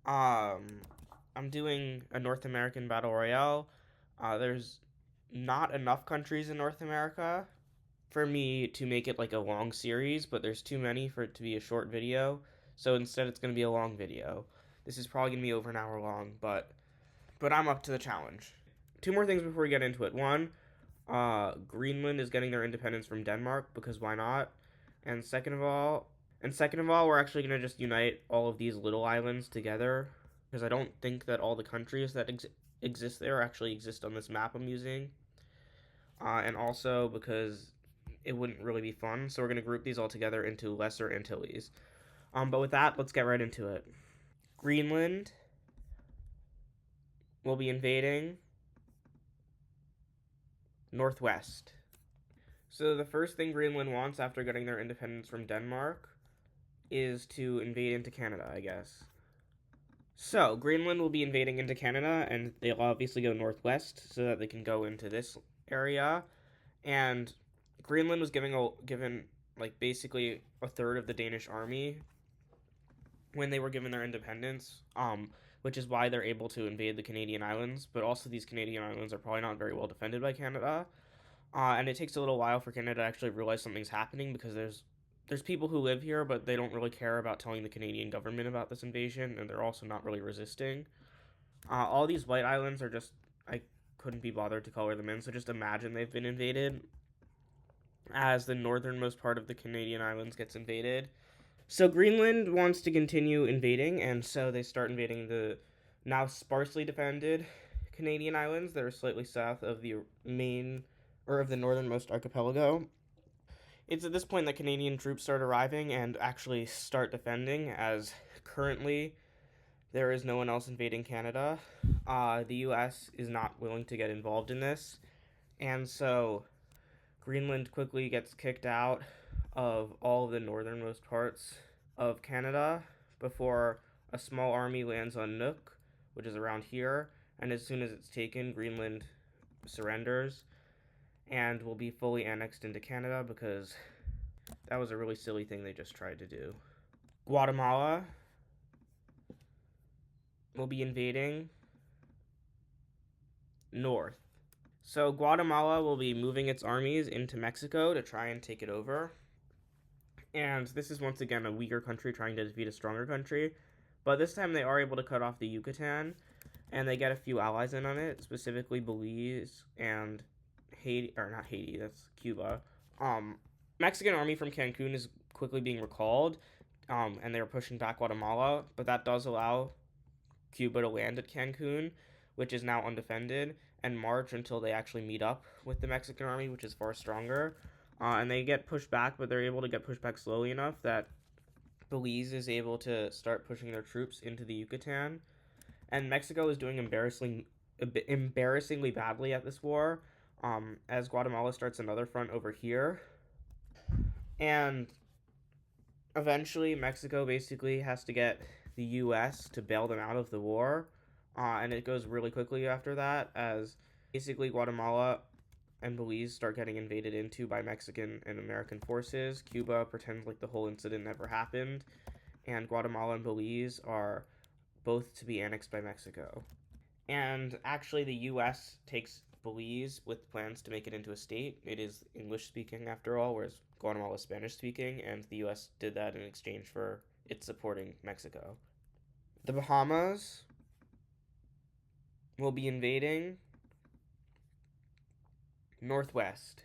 I'm doing a North American Battle Royale. There's not enough countries in North America for me to make it like a long series, but there's too many for it to be a short video. So instead, it's going to be a long video. This is probably going to be over an hour long, but I'm up to the challenge. Two more things before we get into it. One, Greenland is getting their independence from Denmark because why not? And second of all, we're actually gonna just unite all of these little islands together because I don't think that all the countries that exist there actually exist on this map I'm using. And also because it wouldn't really be fun, so we're gonna group these all together into Lesser Antilles. But with that, let's get right into it. Greenland will be invading Northwest. So the first thing Greenland wants after getting their independence from Denmark is to invade into Canada, I guess. So Greenland will be invading into Canada, and they'll obviously go northwest so that they can go into this area. And Greenland was given like basically a third of the Danish army when they were given their independence. Which is why they're able to invade the Canadian islands. But also, these Canadian islands are probably not very well defended by Canada. And it takes a little while for Canada to actually realize something's happening because there's people who live here, but they don't really care about telling the Canadian government about this invasion, and they're also not really resisting. All these white islands are just I couldn't be bothered to color them in, so just imagine they've been invaded as the northernmost part of the Canadian islands gets invaded. So Greenland wants to continue invading, and so they start invading the now sparsely defended Canadian islands that are slightly south of the main or of the northernmost archipelago. It's at this point that Canadian troops start arriving and actually start defending, as currently there is no one else invading Canada. The US is not willing to get involved in this, and so Greenland quickly gets kicked out of all of the northernmost parts of Canada before a small army lands on Nook, which is around here, and as soon as it's taken, Greenland surrenders and will be fully annexed into Canada because that was a really silly thing they just tried to do. Guatemala will be invading north. So Guatemala will be moving its armies into Mexico to try and take it over. And this is once again a weaker country trying to defeat a stronger country. But this time they are able to cut off the Yucatan, and they get a few allies in on it, specifically Belize and Haiti, or not Haiti, that's Cuba. Mexican army from Cancun is quickly being recalled, and they're pushing back Guatemala, but that does allow Cuba to land at Cancun, which is now undefended, and march until they actually meet up with the Mexican army, which is far stronger. And they get pushed back, but they're able to get pushed back slowly enough that Belize is able to start pushing their troops into the Yucatan. And Mexico is doing embarrassingly badly at this war, as Guatemala starts another front over here. And eventually, Mexico basically has to get the U.S. to bail them out of the war. And it goes really quickly after that, as basically Guatemala and Belize start getting invaded into by Mexican and American forces. Cuba pretends like the whole incident never happened, and Guatemala and Belize are both to be annexed by Mexico. And actually, the U.S. takes Belize with plans to make it into a state. It is English speaking after all, whereas Guatemala is Spanish speaking, and the U.S. did that in exchange for it supporting Mexico. The Bahamas will be invading northwest.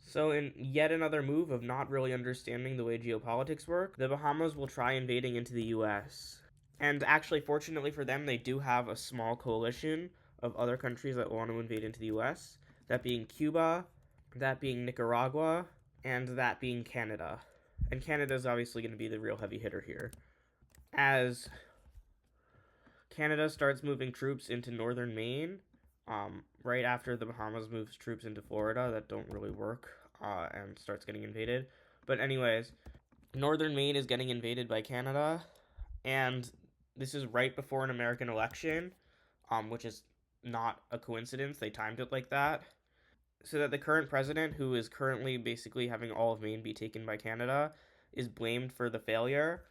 So, in yet another move of not really understanding the way geopolitics work, the Bahamas will try invading into the US. And actually, fortunately for them, they do have a small coalition of other countries that want to invade into the US, that being Cuba, that being Nicaragua, and that being Canada. And Canada is obviously going to be the real heavy hitter here. As Canada starts moving troops into northern Maine, right after the Bahamas moves troops into Florida that don't really work, and starts getting invaded. But anyways, northern Maine is getting invaded by Canada, and this is right before an American election, which is not a coincidence. They timed it like that. So that the current president, who is currently basically having all of Maine be taken by Canada, is blamed for the failure.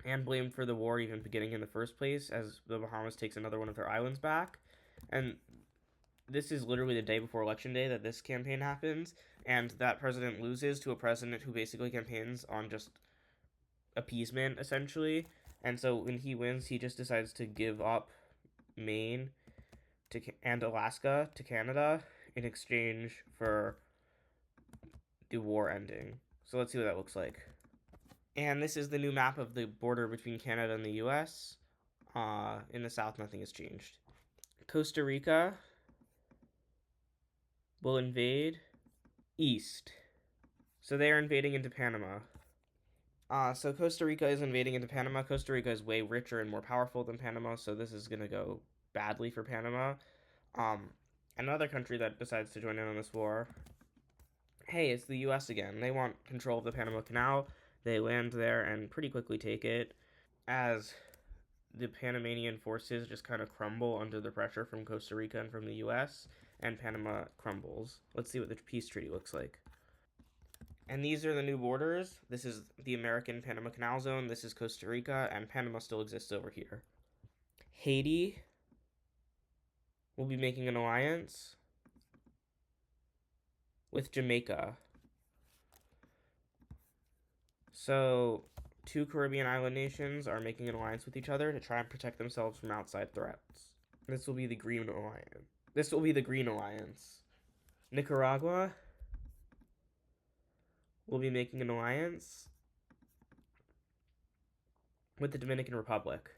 and blamed for the war even beginning in the first place, as the Bahamas takes another one of their islands back. And this is literally the day before election day that this campaign happens, and that president loses to a president who basically campaigns on just appeasement, essentially. And so when he wins, he just decides to give up Maine and Alaska to Canada in exchange for the war ending. So let's see what that looks like. And this is the new map of the border between Canada and the US. In the south, nothing has changed. Costa Rica will invade east. So they are invading into Panama. So Costa Rica is invading into Panama. Costa Rica is way richer and more powerful than Panama, so this is going to go badly for Panama. Another country that decides to join in on this war, hey, it's the US again. They want control of the Panama Canal. They land there and pretty quickly take it, as the Panamanian forces just kind of crumble under the pressure from Costa Rica and from the US, and Panama crumbles. Let's see what the peace treaty looks like. And these are the new borders. This is the American Panama Canal Zone. This is Costa Rica, and Panama still exists over here. Haiti will be making an alliance with Jamaica. So, two Caribbean island nations are making an alliance with each other to try and protect themselves from outside threats. This will be the Green Alliance. Nicaragua will be making an alliance with the Dominican Republic.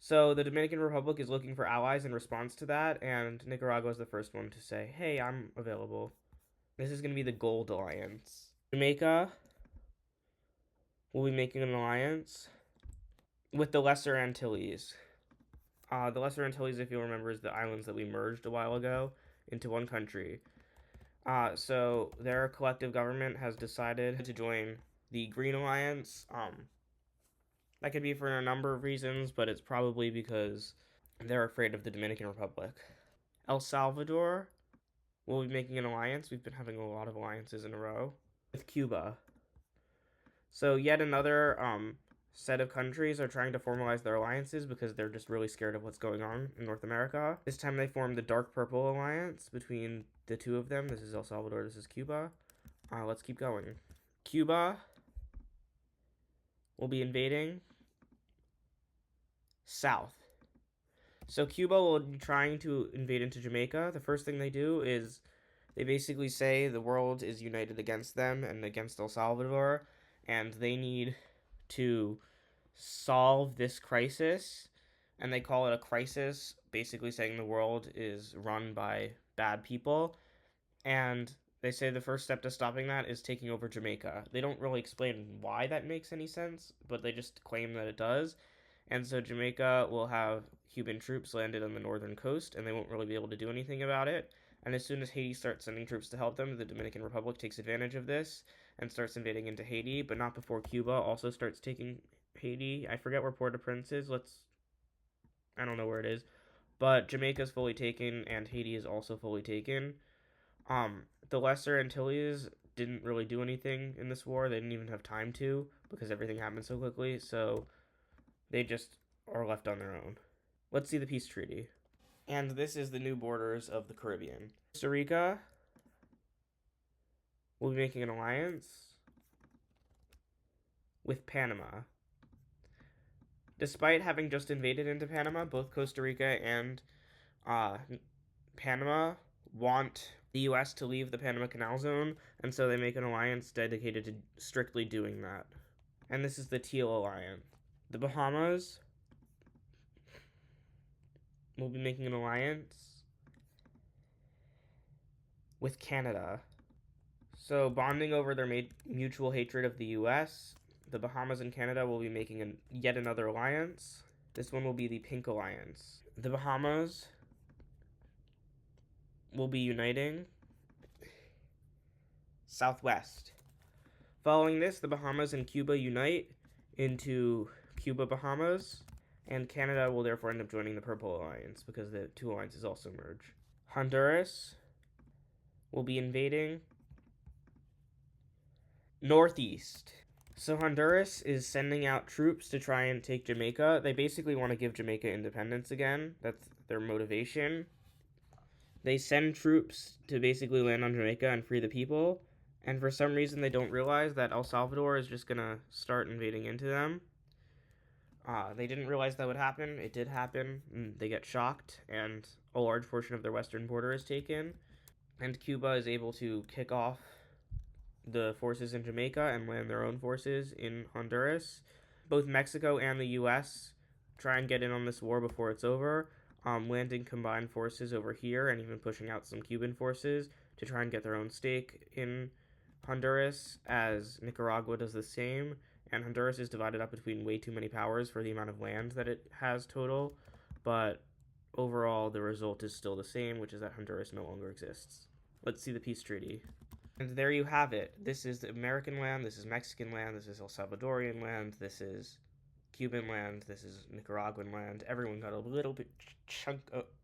So the Dominican Republic is looking for allies in response to that, and Nicaragua is the first one to say, hey, I'm available. This is going to be the Gold Alliance. Jamaica will be making an alliance with the Lesser Antilles. The Lesser Antilles, if you'll remember, is the islands that we merged a while ago into one country. So their collective government has decided to join the Green Alliance. That could be for a number of reasons, but it's probably because they're afraid of the Dominican Republic. El Salvador will be making an alliance. We've been having a lot of alliances in a row with Cuba. So yet another set of countries are trying to formalize their alliances because they're just really scared of what's going on in North America. This time they formed the Dark Purple Alliance between the two of them. This is El Salvador, this is Cuba. Let's keep going. Cuba will be invading south. So Cuba will be trying to invade into Jamaica. The first thing they do is they basically say the world is united against them and against El Salvador, and they need to solve this crisis. And they call it a crisis, basically saying the world is run by bad people. And they say the first step to stopping that is taking over Jamaica. They don't really explain why that makes any sense, but they just claim that it does. And so Jamaica will have Cuban troops landed on the northern coast, and they won't really be able to do anything about it. And as soon as Haiti starts sending troops to help them, the Dominican Republic takes advantage of this and starts invading into Haiti, but not before Cuba also starts taking Haiti. I forget where Port-au-Prince is. I don't know where it is. But Jamaica's fully taken, and Haiti is also fully taken. The Lesser Antilles didn't really do anything in this war. They didn't even have time to, because everything happened so quickly, so they just are left on their own. Let's see the peace treaty. And this is the new borders of the Caribbean. Costa Rica will be making an alliance with Panama. Despite having just invaded into Panama, both Costa Rica and Panama want the US to leave the Panama Canal Zone, and so they make an alliance dedicated to strictly doing that. And this is the Teal Alliance. The Bahamas will be making an alliance with Canada. So, bonding over their mutual hatred of the US, the Bahamas and Canada will be making yet another alliance. This one will be the Pink Alliance. The Bahamas will be uniting southwest. Following this, the Bahamas and Cuba unite into Cuba Bahamas, and Canada will therefore end up joining the Purple Alliance because the two alliances also merge. Honduras will be invading northeast. So Honduras is sending out troops to try and take Jamaica. They basically want to give Jamaica independence again. That's their motivation. They send troops to basically land on Jamaica and free the people. And for some reason, they don't realize that El Salvador is just going to start invading into them. They didn't realize that would happen. It did happen. They get shocked, and a large portion of their western border is taken. And Cuba is able to kick off the forces in Jamaica and land their own forces in Honduras. Both Mexico and the U.S. try and get in on this war before it's over, landing combined forces over here and even pushing out some Cuban forces to try and get their own stake in Honduras, as Nicaragua does the same. And Honduras is divided up between way too many powers for the amount of land that it has total, but overall the result is still the same, which is that Honduras no longer exists. Let's see the peace treaty. And there you have it. This is the American land, this is Mexican land, this is El Salvadorian land, this is Cuban land, this is Nicaraguan land. Everyone got a little bit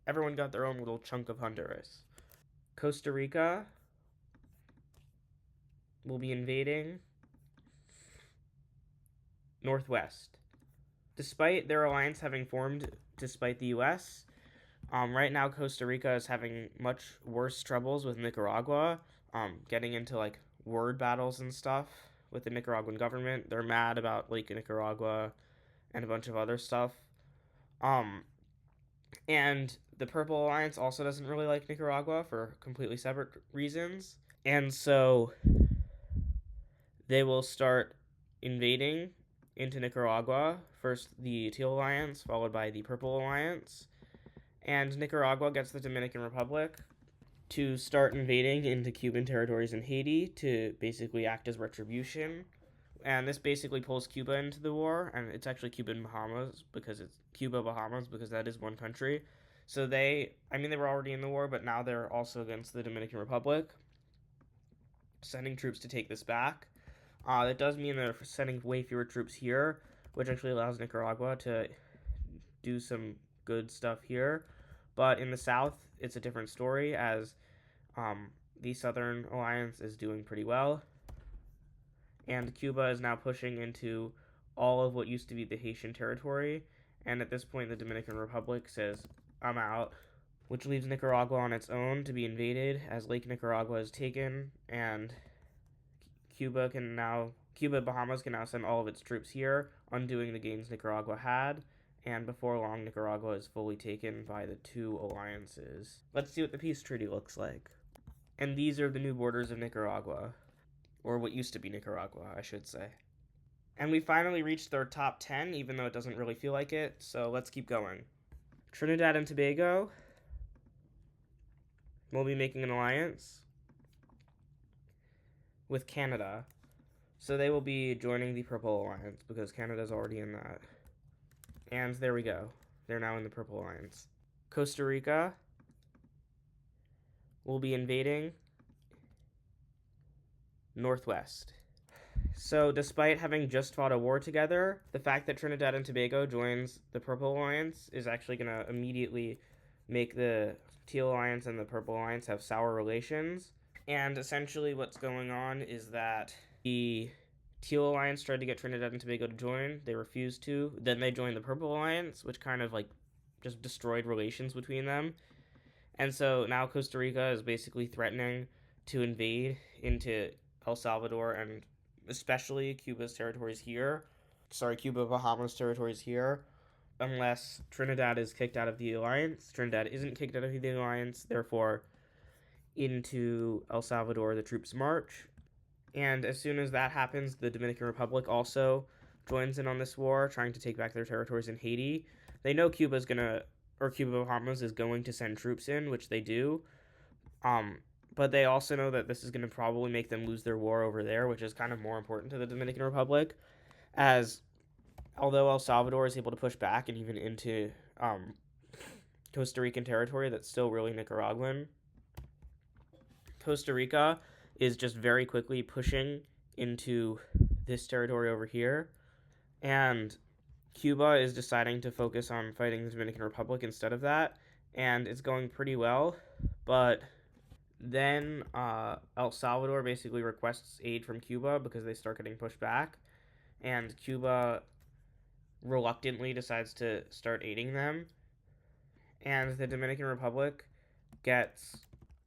everyone got their own little chunk of Honduras. Costa Rica will be invading Northwest. Despite their alliance having formed despite the US, right now Costa Rica is having much worse troubles with Nicaragua, getting into like word battles and stuff with the Nicaraguan government. They're mad about Lake Nicaragua and a bunch of other stuff. And the Purple Alliance also doesn't really like Nicaragua for completely separate reasons. And so they will start invading into Nicaragua. First the Teal Alliance, followed by the Purple Alliance. And Nicaragua gets the Dominican Republic to start invading into Cuban territories in Haiti to basically act as retribution. And this basically pulls Cuba into the war, and it's actually Bahamas because that is one country. So they were already in the war, but now they're also against the Dominican Republic, sending troops to take this back. That does mean they're sending way fewer troops here, which actually allows Nicaragua to do some good stuff here. But in the south, it's a different story, as the Southern Alliance is doing pretty well. And Cuba is now pushing into all of what used to be the Haitian territory. And at this point, the Dominican Republic says, I'm out, which leaves Nicaragua on its own to be invaded, as Lake Nicaragua is taken, and Bahamas can now send all of its troops here, undoing the gains Nicaragua had, and before long, Nicaragua is fully taken by the two alliances. Let's see what the peace treaty looks like. And these are the new borders of Nicaragua, or what used to be Nicaragua, I should say. And we finally reached their top 10, even though it doesn't really feel like it, so let's keep going. Trinidad and Tobago will be making an alliance with Canada. So they will be joining the Purple Alliance, because Canada's already in that. And there we go. They're now in the Purple Alliance. Costa Rica will be invading Northwest. So despite having just fought a war together, the fact that Trinidad and Tobago joins the Purple Alliance is actually going to immediately make the Teal Alliance and the Purple Alliance have sour relations. And essentially what's going on is that the Teal Alliance tried to get Trinidad and Tobago to join. They refused to. Then they joined the Purple Alliance, which kind of like just destroyed relations between them. And so now Costa Rica is basically threatening to invade into El Salvador and especially Cuba Bahamas territories here, unless Trinidad is kicked out of the alliance. Trinidad isn't kicked out of the alliance, therefore into El Salvador the troops march. And as soon as that happens, the Dominican Republic also joins in on this war, trying to take back their territories in Haiti. They know Cuba Bahamas is going to send troops in, which they do. But they also know that this is going to probably make them lose their war over there, which is kind of more important to the Dominican Republic, as although El Salvador is able to push back and even into Costa Rican territory that's still really Nicaraguan, Costa Rica is just very quickly pushing into this territory over here, and Cuba is deciding to focus on fighting the Dominican Republic instead of that, and it's going pretty well, but then El Salvador basically requests aid from Cuba because they start getting pushed back, and Cuba reluctantly decides to start aiding them. And the Dominican Republic gets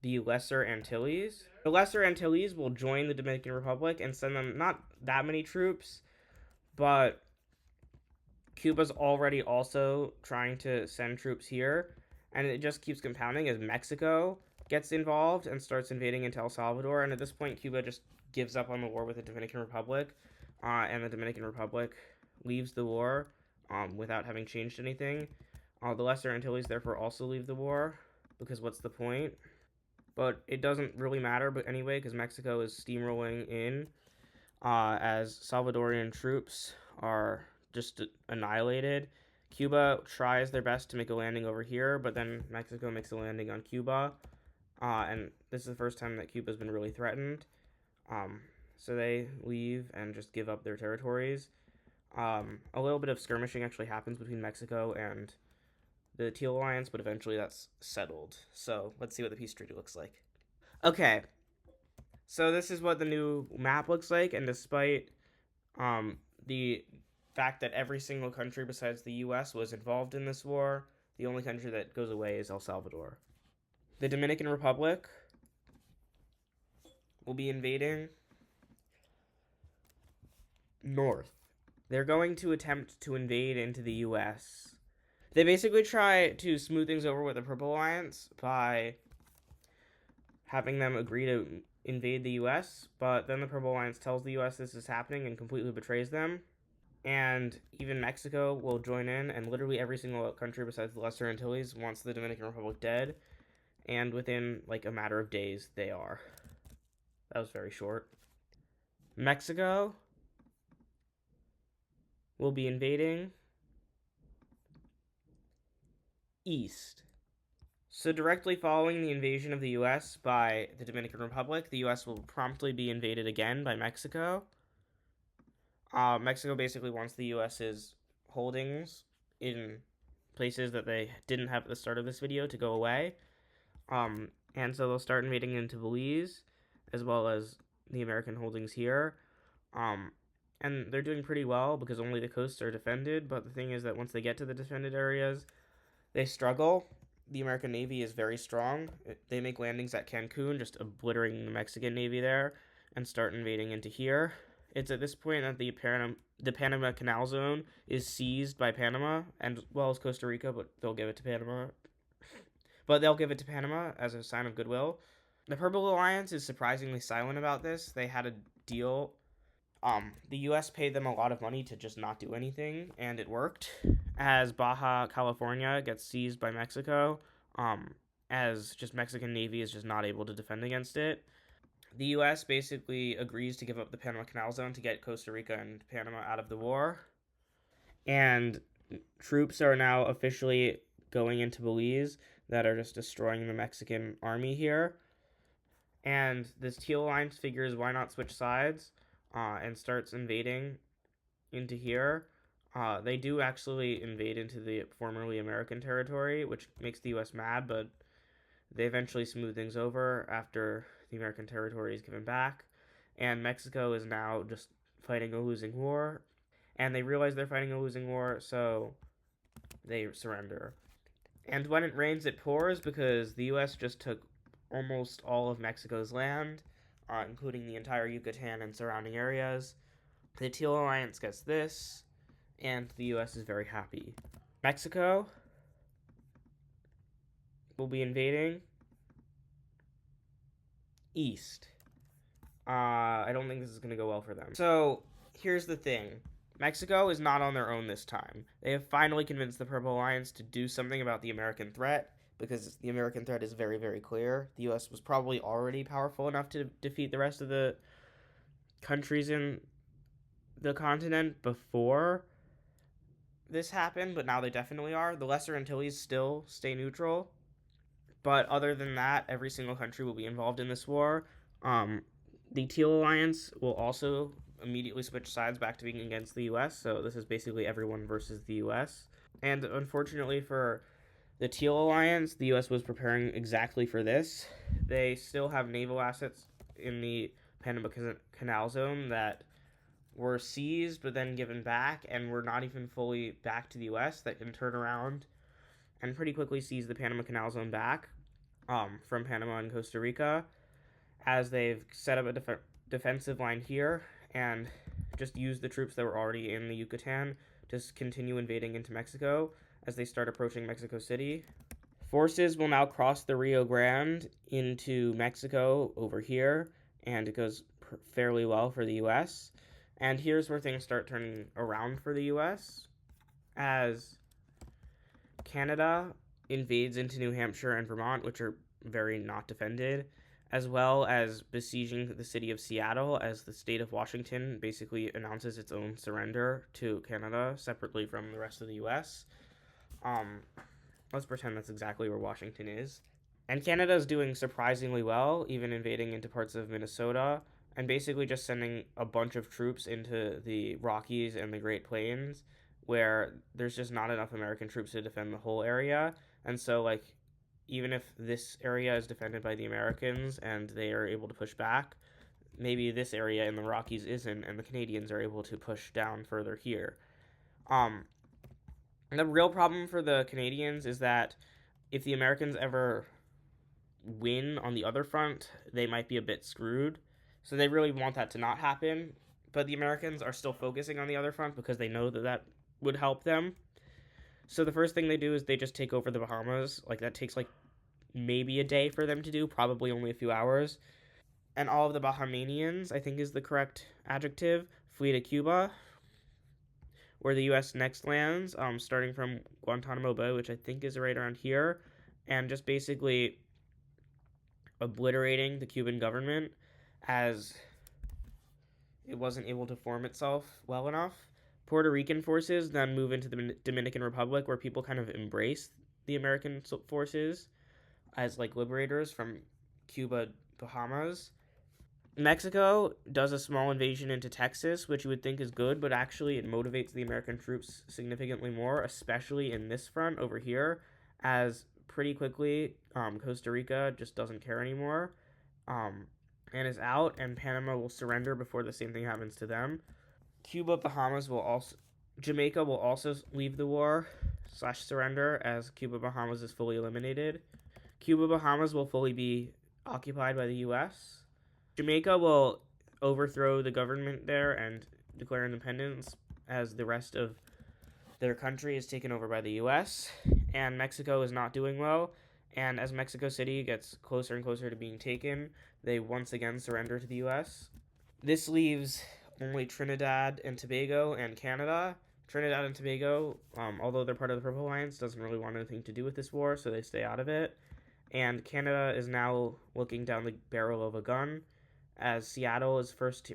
the Lesser Antilles. The Lesser Antilles will join the Dominican Republic and send them not that many troops, but Cuba's already also trying to send troops here, and it just keeps compounding as Mexico gets involved and starts invading into El Salvador. And at this point, Cuba just gives up on the war with the Dominican Republic, and the Dominican Republic leaves the war without having changed anything. The Lesser Antilles therefore also leave the war, because what's the point? But it doesn't really matter, but anyway, because Mexico is steamrolling in as Salvadorian troops are just annihilated. Cuba tries their best to make a landing over here, but then Mexico makes a landing on Cuba, and this is the first time that Cuba's been really threatened. So they leave and just give up their territories. A little bit of skirmishing actually happens between Mexico and the Teal Alliance, but eventually that's settled. So let's see what the peace treaty looks like. Okay, so this is what the new map looks like, and despite the fact that every single country besides the US was involved in this war, the only country that goes away is El Salvador. The Dominican Republic will be invading north. They're going to attempt to invade into the US. They basically try to smooth things over with the Purple Alliance by having them agree to invade the US, but then the Purple Alliance tells the US this is happening and completely betrays them. And even Mexico will join in, and literally every single country besides the Lesser Antilles wants the Dominican Republic dead, and within like a matter of days they are. That was very short. Mexico will be invading east. So directly following the invasion of the US by the Dominican Republic, the US will promptly be invaded again by Mexico. Mexico basically wants the US's holdings in places that they didn't have at the start of this video to go away. And so they'll start invading into Belize, as well as the American holdings here. And they're doing pretty well because only the coasts are defended, but the thing is that once they get to the defended areas, they struggle. The American Navy is very strong. They make landings at Cancun, just obliterating the Mexican Navy there, and start invading into here. It's at this point that the Panama Canal Zone is seized by Panama, and well as Costa Rica, but they'll give it to Panama. But they'll give it to Panama as a sign of goodwill. The Purple Alliance is surprisingly silent about this. They had a deal. The U.S. paid them a lot of money to just not do anything, and it worked. As Baja California gets seized by Mexico, as just Mexican Navy is just not able to defend against it. The U.S. basically agrees to give up the Panama Canal Zone to get Costa Rica and Panama out of the war. And troops are now officially going into Belize that are just destroying the Mexican army here. And this Teal Alliance figures why not switch sides and starts invading into here. They do actually invade into the formerly American territory, which makes the U.S. mad, but they eventually smooth things over after the American territory is given back. And Mexico is now just fighting a losing war. And they realize they're fighting a losing war, so they surrender. And when it rains, it pours because the U.S. just took almost all of Mexico's land, including the entire Yucatan and surrounding areas. The Teal Alliance gets this, and the U.S. is very happy. Mexico will be invading east. I don't think this is going to go well for them. So, here's the thing. Mexico is not on their own this time. They have finally convinced the Purple Alliance to do something about the American threat, because the American threat is very, very clear. The U.S. was probably already powerful enough to defeat the rest of the countries in the continent before this happened, but now they definitely are. The Lesser Antilles still stay neutral, but other than that, every single country will be involved in this war. The Teal Alliance will also immediately switch sides back to being against the U.S., so this is basically everyone versus the U.S. And unfortunately for the Teal Alliance, the U.S. was preparing exactly for this. They still have naval assets in the Panama Canal Zone that were seized but then given back and were not even fully back to the US that can turn around and pretty quickly seize the Panama Canal Zone back from Panama and Costa Rica, as they've set up a defensive line here and just used the troops that were already in the Yucatan to continue invading into Mexico as they start approaching Mexico City. Forces will now cross the Rio Grande into Mexico over here, and it goes fairly well for the US. And here's where things start turning around for the US as Canada invades into New Hampshire and Vermont, which are very not defended, as well as besieging the city of Seattle as the state of Washington basically announces its own surrender to Canada separately from the rest of the US. Um, let's pretend that's exactly where Washington is. And Canada is doing surprisingly well, even invading into parts of Minnesota and basically just sending a bunch of troops into the Rockies and the Great Plains where there's just not enough American troops to defend the whole area. And so, like, even if this area is defended by the Americans and they are able to push back, maybe this area in the Rockies isn't, and the Canadians are able to push down further here. Um, the real problem for the Canadians is that if the Americans ever win on the other front, they might be a bit screwed. So they really want that to not happen. But the Americans are still focusing on the other front because they know that that would help them. So the first thing they do is they just take over the Bahamas. Like, that takes like maybe a day for them to do, probably only a few hours. And all of the Bahamanians, I think is the correct adjective, flee to Cuba, where the U.S. next lands, starting from Guantanamo Bay, which I think is right around here, and just basically obliterating the Cuban government as it wasn't able to form itself well enough. Puerto Rican forces then move into the Dominican Republic, where people kind of embrace the American forces as like liberators from Cuba, Bahamas. Mexico does a small invasion into Texas, which you would think is good, but actually it motivates the American troops significantly more, especially in this front over here, as pretty quickly Costa Rica just doesn't care anymore and is out, and Panama will surrender before the same thing happens to them. Jamaica will also leave the war / surrender as Cuba, Bahamas is fully eliminated. Cuba, Bahamas will fully be occupied by the U.S. Jamaica will overthrow the government there and declare independence as the rest of their country is taken over by the U.S. And Mexico is not doing well. And as Mexico City gets closer and closer to being taken, they once again surrender to the U.S. This leaves only Trinidad and Tobago and Canada. Trinidad and Tobago, although they're part of the Purple Alliance, doesn't really want anything to do with this war, so they stay out of it. And Canada is now looking down the barrel of a gun as Seattle is first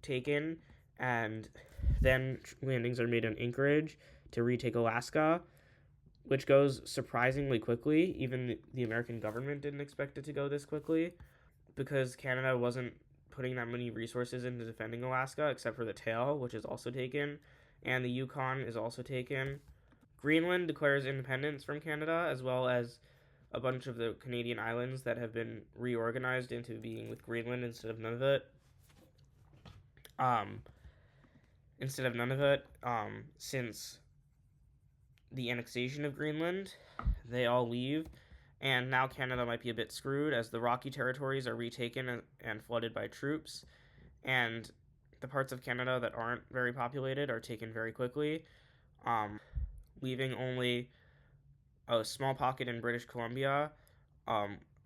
taken, and then landings are made in Anchorage to retake Alaska, which goes surprisingly quickly. Even the American government didn't expect it to go this quickly because Canada wasn't putting that many resources into defending Alaska, except for the tail, which is also taken, and the Yukon is also taken. Greenland declares independence from Canada, as well as a bunch of the Canadian islands that have been reorganized into being with Greenland instead of Nunavut. Since the annexation of Greenland, they all leave, and now Canada might be a bit screwed as the Rocky territories are retaken and flooded by troops, and the parts of Canada that aren't very populated are taken very quickly, leaving only a small pocket in British Columbia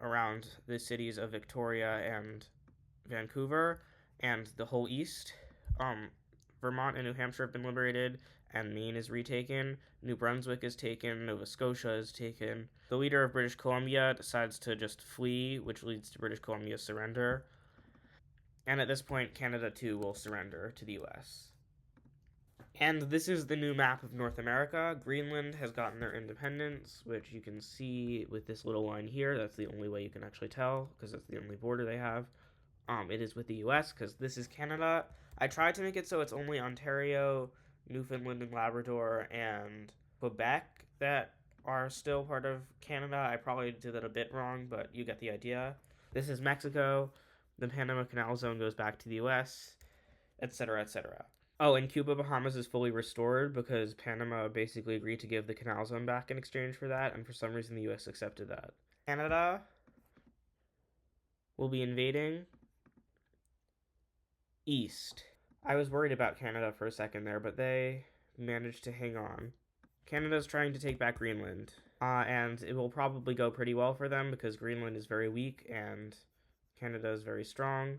around the cities of Victoria and Vancouver and the whole east. Vermont and New Hampshire have been liberated, and Maine is retaken. New Brunswick is taken. Nova Scotia is taken. The leader of British Columbia decides to just flee, which leads to British Columbia's surrender. And at this point, Canada too will surrender to the US. And this is the new map of North America. Greenland has gotten their independence, which you can see with this little line here. That's the only way you can actually tell, because that's the only border they have. It is with the US, because this is Canada. I tried to make it so it's only Ontario, Newfoundland and Labrador, and Quebec that are still part of Canada. I probably did that a bit wrong, but you get the idea. This is Mexico. The Panama Canal Zone goes back to the US. etc., etc. Oh, and Cuba, Bahamas is fully restored because Panama basically agreed to give the canal zone back in exchange for that, and for some reason the US accepted that. Canada will be invading east. I was worried about Canada for a second there, but they managed to hang on. Canada's trying to take back Greenland, and it will probably go pretty well for them because Greenland is very weak and Canada is very strong.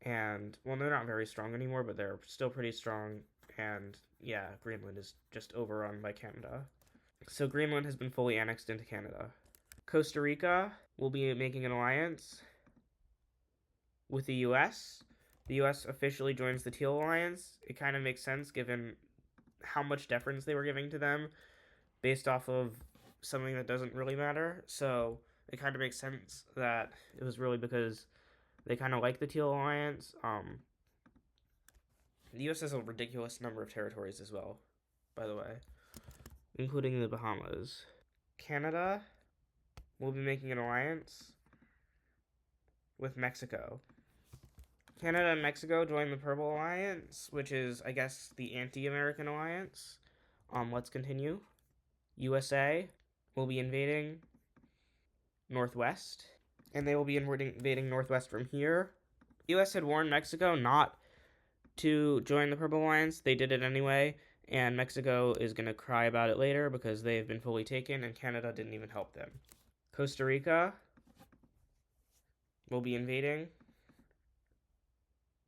And, well, they're not very strong anymore, but they're still pretty strong. And, yeah, Greenland is just overrun by Canada. So Greenland has been fully annexed into Canada. Costa Rica will be making an alliance with the US. The US officially joins the Teal Alliance. It kind of makes sense given how much deference they were giving to them based off of something that doesn't really matter. So it kind of makes sense that it was really because they kind of like the Teal Alliance. The US has a ridiculous number of territories as well, by the way, including the Bahamas. Canada will be making an alliance with Mexico. Canada and Mexico join the Purple Alliance, which is, I guess, the anti-American alliance. Let's continue. USA will be invading Northwest, and they will be invading Northwest from here. The US had warned Mexico not to join the Purple Alliance. They did it anyway, and Mexico is going to cry about it later because they have been fully taken, and Canada didn't even help them. Costa Rica will be invading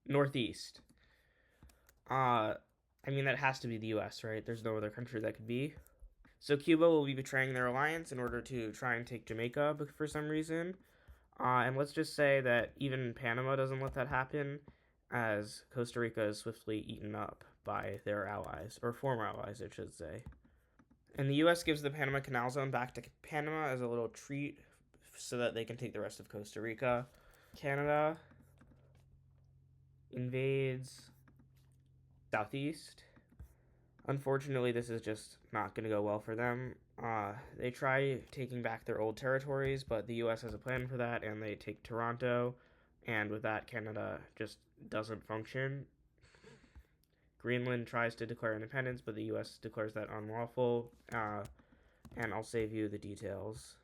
Northeast. I mean, that has to be the US, right? There's no other country that could be. So Cuba will be betraying their alliance in order to try and take Jamaica for some reason. And let's just say that even Panama doesn't let that happen, as Costa Rica is swiftly eaten up by their allies, or former allies, I should say. And the US gives the Panama Canal Zone back to Panama as a little treat so that they can take the rest of Costa Rica. Canada invades Southeast. Unfortunately, this is just not going to go well for them. They try taking back their old territories, but the US has a plan for that, and they take Toronto, and with that, Canada just doesn't function. Greenland tries to declare independence, but the US declares that unlawful, and I'll save you the details.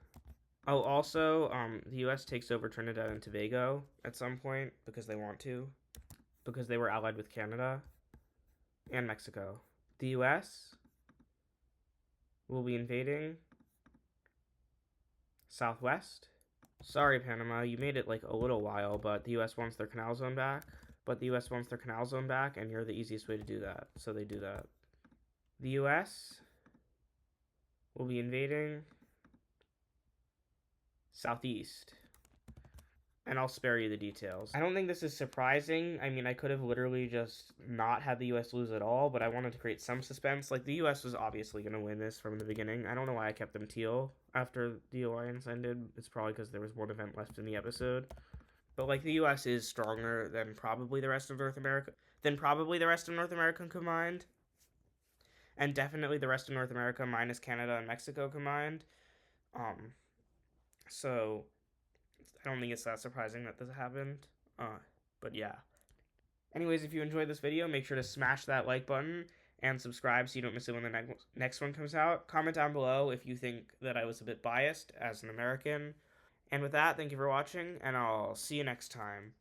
Oh, also, the US takes over Trinidad and Tobago at some point, because they want to, because they were allied with Canada and Mexico. The US will be invading Southwest. Sorry, Panama, you made it like a little while, but the US wants their canal zone back. And you're the easiest way to do that, so they do that. The US will be invading Southeast. And I'll spare you the details. I don't think this is surprising. I mean, I could have literally just not had the US lose at all, but I wanted to create some suspense. Like, the US was obviously going to win this from the beginning. I don't know why I kept them teal after the alliance ended. It's probably because there was one event left in the episode. But, like, the US is stronger than probably the rest of North America. Combined. And definitely the rest of North America minus Canada and Mexico combined. So I don't think it's that surprising that this happened. But yeah. Anyways, if you enjoyed this video, make sure to smash that like button and subscribe so you don't miss it when the next one comes out. Comment down below if you think that I was a bit biased as an American. And with that, thank you for watching, and I'll see you next time.